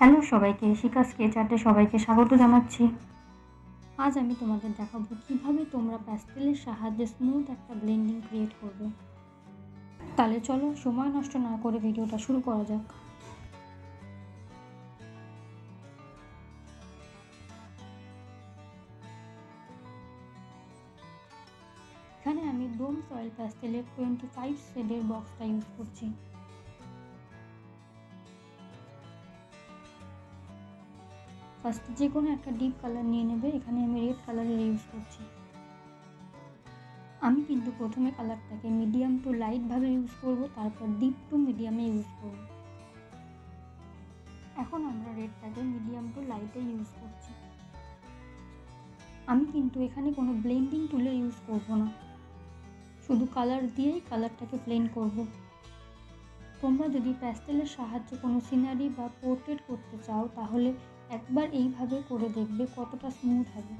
Hello সবাইকে, শিখা sketch আর্টে সবাইকে স্বাগত জানাচ্ছি। আজ আমি তোমাদের দেখাবো কিভাবে তোমরা প্যাস্টেলের সাহায্যে স্মুথ একটা ব্লেন্ডিং ক্রিয়েট করবে। তাহলে চলো সময় নষ্ট না করে ভিডিওটা শুরু করা যাক। এখানে আমি ডোম সয়েল প্যাস্টেলের 25 শেডের বক্সটা ইউজ করছি। ফার্স্ট যে কোনো একটা ডিপ কালার নিয়ে নেবে। এখানে আমি রেড কালারের ইউজ করছি। আমি কিন্তু প্রথমে কালারটাকে মিডিয়াম টু লাইটভাবে ইউজ করব, তারপর ডিপ টু মিডিয়ামে ইউজ করব। এখন আমরা রেডটাকে মিডিয়াম টু লাইটে ইউজ করছি। আমি কিন্তু এখানে কোনো ব্লেন্ডিং টুলের ইউজ করব না, শুধু কালার দিয়েই কালারটাকে ব্লেন্ড করব। তোমরা যদি প্যাস্টেলের সাহায্যে কোনো সিনারি বা পোর্ট্রেট করতে চাও তাহলে একবার এইভাবে করে দেখবে কতটা স্মুথ হবে।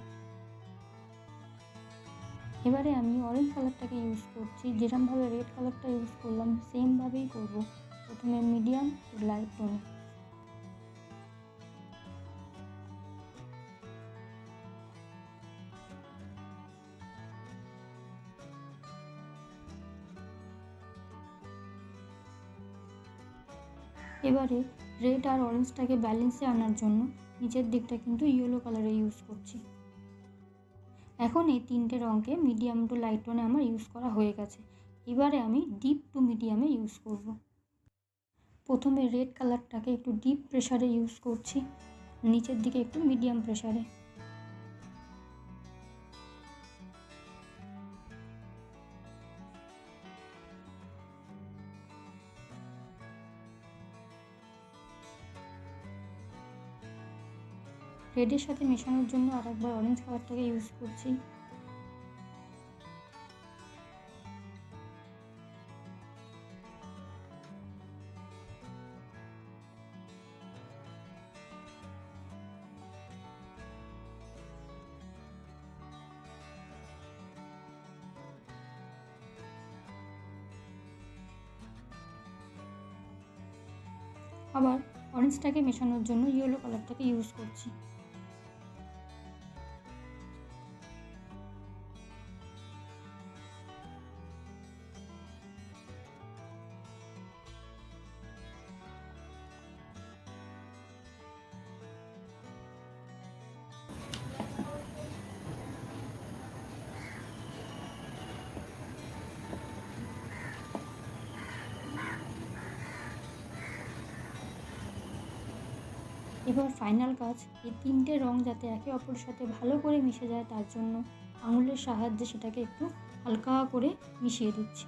এবারে আমি অরেঞ্জ কালারটাকে ইউজ করছি। যেরকমভাবে রেড কালারটা ইউজ করলাম সেমভাবেই করব, প্রথমে মিডিয়াম টু লাইট টোনে। এবারে রেড আর অরেঞ্জটাকে ব্যালেন্সে আনার জন্য নিচের দিকটা কিন্তু ইয়েলো কালারে ইউজ করছি। এখন এই তিনটে রঙকে মিডিয়াম টু লাইট টোনে আমার ইউজ করা হয়ে গেছে। এবারে আমি ডিপ টু মিডিয়ামে ইউজ করব। প্রথমে রেড কালারটাকে একটু ডিপ প্রেসারে ইউজ করছি, নিচের দিকে একটু মিডিয়াম প্রেসারে। রেডের সাথে মেশানোর জন্য আরেকবার অরেঞ্জ কালারটাকে ইউজ করছি। আবার অরেঞ্জটাকে মেশানোর জন্য ইয়েলো কালারটাকে ইউজ করছি। এবার ফাইনাল কাজ, এই তিনটে রং যাতে একে অপরের সাথে ভালো করে মিশে যায় তার জন্য আঙুলের সাহায্যে সেটাকে একটু হালকা করে মিশিয়ে দিচ্ছি।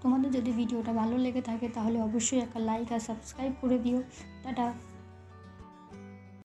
তোমাদের যদি ভিডিওটা ভালো লেগে থাকে তাহলে অবশ্যই একটা লাইক আর সাবস্ক্রাইব করে দিও। টাটা।